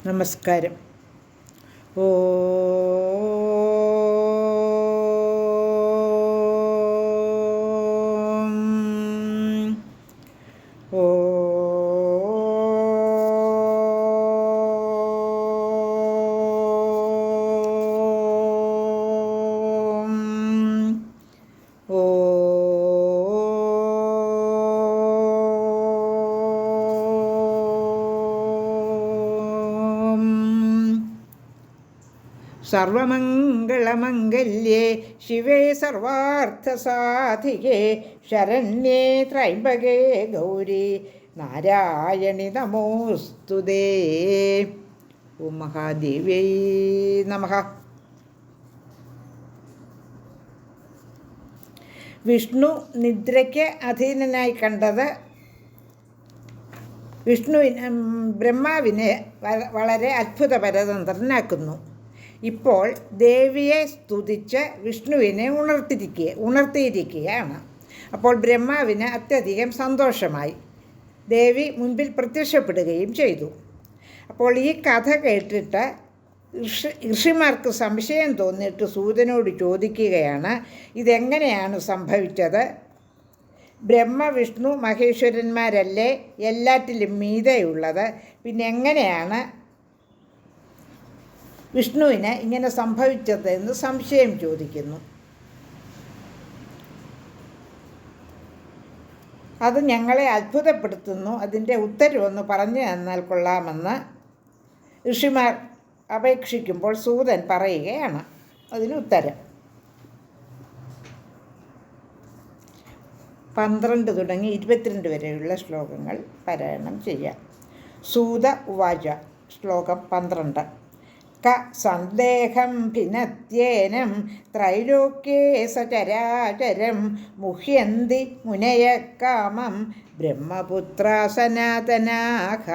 നമസ്കാരം. ഓ ഓ സർവമംഗളമംഗല്യേ ശിവേ സർവാർത്ഥസാധികേ ശരണ്യേ ത്രൈംബകേ ഗൗരി നാരായണി നമോസ്തുതേ. ഓം മഹാദേവ്യൈ നമഃ. വിഷ്ണു നിദ്രയ്ക്ക് അധീനനായി കണ്ടത് ബ്രഹ്മാവിനെ വളരെ അത്ഭുതപരതന്ത്രനാക്കുന്നു. ഇപ്പോൾ ദേവിയെ സ്തുതിച്ച് വിഷ്ണുവിനെ ഉണർത്തിയിരിക്കുകയാണ്. അപ്പോൾ ബ്രഹ്മാവിന് അത്യധികം സന്തോഷമായി. ദേവി മുൻപിൽ പ്രത്യക്ഷപ്പെടുകയും ചെയ്തു. അപ്പോൾ ഈ കഥ കേട്ടിട്ട് ഋഷിമാർക്ക് സംശയം തോന്നിയിട്ട് സൂതനോട് ചോദിക്കുകയാണ്, ഇതെങ്ങനെയാണ് സംഭവിച്ചത്? ബ്രഹ്മ വിഷ്ണു മഹേശ്വരന്മാരല്ലേ എല്ലാറ്റിലും മീതെയുള്ളത്? പിന്നെ എങ്ങനെയാണ് വിഷ്ണുവിന് ഇങ്ങനെ സംഭവിച്ചത് എന്ന് സംശയം ചോദിക്കുന്നു. അത് ഞങ്ങളെ അത്ഭുതപ്പെടുത്തുന്നു, അതിൻ്റെ ഉത്തരവൊന്ന് പറഞ്ഞു തന്നാൽ കൊള്ളാമെന്ന് ഋഷിമാർ അപേക്ഷിക്കുമ്പോൾ സൂതൻ പറയുകയാണ് അതിന് ഉത്തരം. 12 തുടങ്ങി 22 വരെയുള്ള ശ്ലോകങ്ങൾ പാരായണം ചെയ്യാം. സൂത ഉവാച. ശ്ലോകം 12. ക സന്ദേഹം ഭിന്നത്യേനം ത്രൈലോക്യേ സചരാചരം മുഹ്യന്തി മുനയ കാമം ബ്രഹ്മപുത്ര സനാതനാഹ.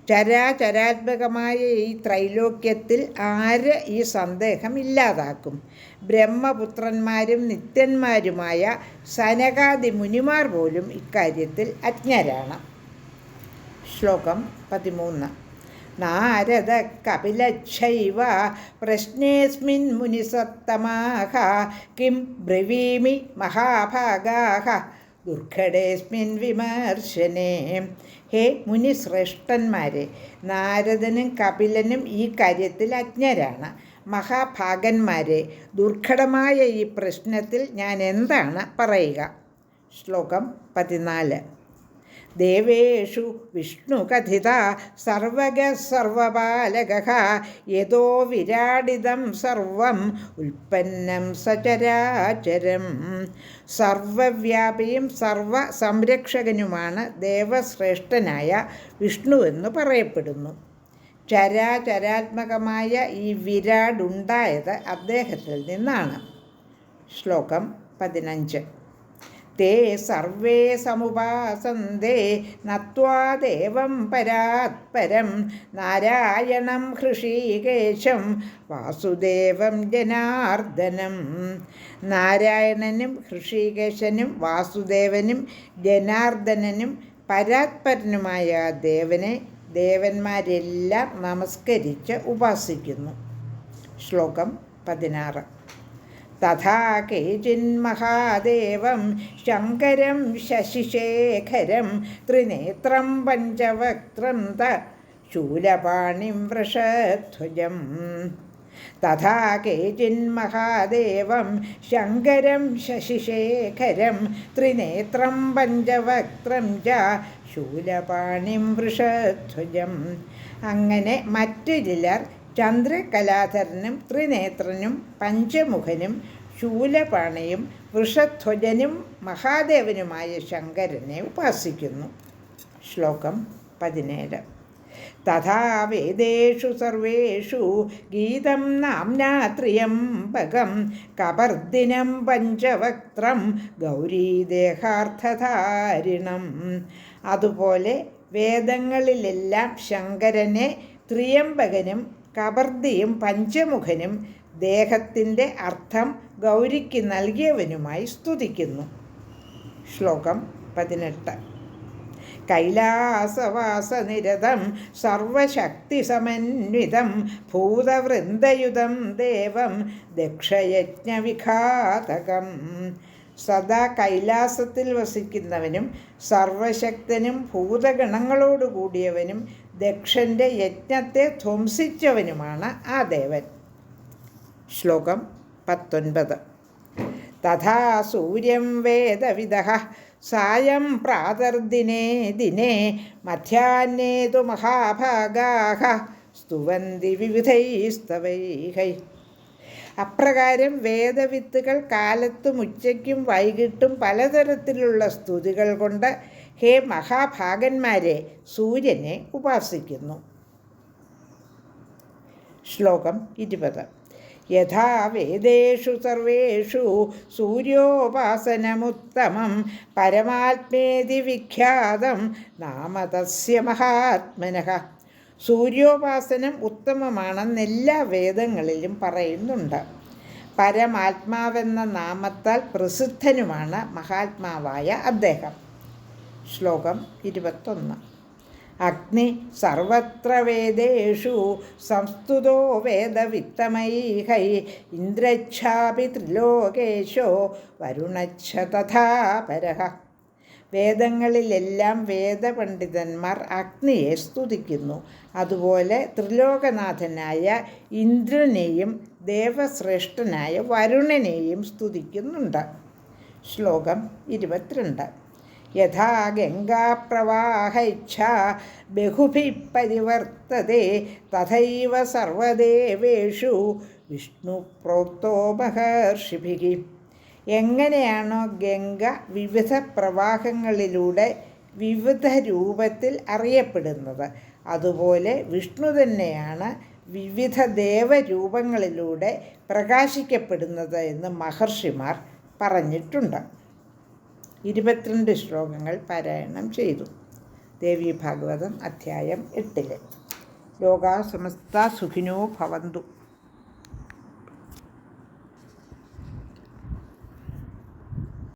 ചരാചരാത്മകമായ ഈ ത്രൈലോക്യത്തിൽ ആര് ഈ സന്ദേഹം ഇല്ലാതാക്കും? ബ്രഹ്മപുത്രന്മാരും നിത്യന്മാരുമായ സനകാദി മുനിമാർ പോലും ഇക്കാര്യത്തിൽ അജ്ഞരാണ്. ശ്ലോകം 13. നാരദ കപിലച്ഛൈവ പ്രശ്നേസ്മിൻ മുനിസത്തമാഹ കിം ബ്രവീമി മഹാഭാഗാഹ ദുർഘടേസ്മിൻ വിമർശനേ. ഹേ മുനിശ്രേഷ്ഠന്മാരെ, നാരദനും കപിലനും ഈ കാര്യത്തിൽ അജ്ഞരാണ്. മഹാഭാഗന്മാരെ, ദുർഘടമായ ഈ പ്രശ്നത്തിൽ ഞാൻ എന്താണ് പറയുക? ശ്ലോകം 14. ദേവേഷു വിഷ്ണുകഥിത സർവഗഃ സർവപാലകഃ യതോ വിരാടിതം സർവം ഉൽപ്പന്നം സചരാചരം. സർവവ്യാപിയും സർവ സംരക്ഷകനുമാണ് ദേവശ്രേഷ്ഠനായ വിഷ്ണു എന്ന് പറയപ്പെടുന്നു. ചരാചരാത്മകമായ ഈ വിരാടുണ്ടായത് അദ്ദേഹത്തിൽ നിന്നാണ്. ശ്ലോകം 15. തേ സർവേ സമുപാസന്തേ നത്വാ ദേവം പരാത്പരം നാരായണം ഹൃഷീകേശം വാസുദേവം ജനാർദ്ദനം. നാരായണനും ഹൃഷീകേശനും വാസുദേവനും ജനാർദ്ദനനും പരാത്പരനുമായ ദേവനെ ദേവന്മാരെല്ലാം നമസ്കരിച്ച് ഉപാസിക്കുന്നു. ശ്ലോകം 16. തഥാ കേചിന്മഹാദേവം ശങ്കരം ശശിശേഖരം ത്രിനേത്രം പഞ്ചവക്ത്രം ശൂലപാണിം വൃഷധ്വജം. തഥാ കേചിന്മഹാദേവം ശങ്കരം ശശിശേഖരം ത്രിനേത്രം പഞ്ചവക്ത്രം ശൂലപാണിം വൃഷധ്വജം. അങ്ങനെ മറ്റു ചിലർ ചന്ദ്രകലാധരനും ത്രിനേത്രനും പഞ്ചമുഖനും ശൂലപാണിയും വൃഷധ്വജനും മഹാദേവനുമായ ശങ്കരനെ ഉപാസിക്കുന്നു. ശ്ലോകം 17. തഥാ വേദേഷു സർവേഷു ഗീതം നാംനാ ത്രിയംബകം കപർദിനം പഞ്ചവക്ത്രം ഗൗരീദേഹാർത്ഥധാരിണം. അതുപോലെ വേദങ്ങളിലെല്ലാം ശങ്കരനെ ത്രിയംബകനും കപർദിയും പഞ്ചമുഖനും ദേഹത്തിൻ്റെ അർത്ഥം ഗൗരിക്ക് നൽകിയവനുമായി സ്തുതിക്കുന്നു. ശ്ലോകം 18. കൈലാസവാസനിരതം സർവശക്തിസമന്വിതം ഭൂതവൃന്ദയുതം ദേവം ദക്ഷയജ്ഞവിഘാതകം. സദാ കൈലാസത്തിൽ വസിക്കുന്നവനും സർവശക്തനും ഭൂതഗണങ്ങളോടുകൂടിയവനും ദക്ഷൻ്റെ യജ്ഞത്തെ ധ്വംസിച്ചവനുമാണ് ആ ദേവൻ. ശ്ലോകം 19. തഥാ സൂര്യം വേദവിദഃ സായം പ്രാതർദിനേ ദിനേ മധ്യാഹ്നേ തു മഹാഭാഗാഃ സ്തുവന്തി വിവിധൈസ്തവൈഃ. അപ്രകാരം വേദവിത്തുകൾ കാലത്തും ഉച്ചയ്ക്കും വൈകിട്ടും പലതരത്തിലുള്ള സ്തുതികൾ കൊണ്ട് ഹേ മഹാഭാഗന്മാരെ സൂര്യനെ ഉപാസിക്കുന്നു. ശ്ലോകം 20. യഥാ വേദേഷു സർവേഷു സൂര്യോപാസനമുത്തമം പരമാത്മേതി വിഖ്യാതം നാമ തസ്യ മഹാത്മനഃ. സൂര്യോപാസനം ഉത്തമമാണെന്ന് എല്ലാ വേദങ്ങളിലും പറയുന്നുണ്ട്. പരമാത്മാവെന്ന നാമത്താൽ പ്രസിദ്ധനുമാണ് മഹാത്മാവായ അദ്ദേഹം. ശ്ലോകം 21. അഗ്നി സർവത്ര വേദേഷു സംസ്തുതോ വേദവിത്തമൈഹൈ ഇന്ദ്രച്ഛാപി ത്രിലോകേശോ വരുണച്ഛ തഥാ പരഃ. വേദങ്ങളിലെല്ലാം വേദപണ്ഡിതന്മാർ അഗ്നിയെ സ്തുതിക്കുന്നു. അതുപോലെ ത്രിലോകനാഥനായ ഇന്ദ്രനെയും ദേവശ്രേഷ്ഠനായ വരുണനെയും സ്തുതിക്കുന്നുണ്ട്. ശ്ലോകം 22. യഥാ ഗംഗാപ്രവാഹൈച്ഛ ബഹുഭിഃ പരിവർത്തതേ തഥൈവ സർവദേവേഷു വിഷ്ണു പ്രോക്തോ മഹർഷിഭിഃ. എങ്ങനെയാണോ ഗംഗ വിവിധ പ്രവാഹങ്ങളിലൂടെ വിവിധ രൂപത്തിൽ അറിയപ്പെടുന്നത്, അതുപോലെ വിഷ്ണു തന്നെയാണ് വിവിധ ദേവരൂപങ്ങളിലൂടെ പ്രകാശിക്കപ്പെടുന്നത് എന്ന് മഹർഷിമാർ പറഞ്ഞിട്ടുണ്ട്. 22 ശ്ലോകങ്ങൾ പാരായണം ചെയ്തു. ദേവീ ഭാഗവതം അധ്യായം 8. ലോകാ സമസ്ത സുഖിനോ ഭവന്തു.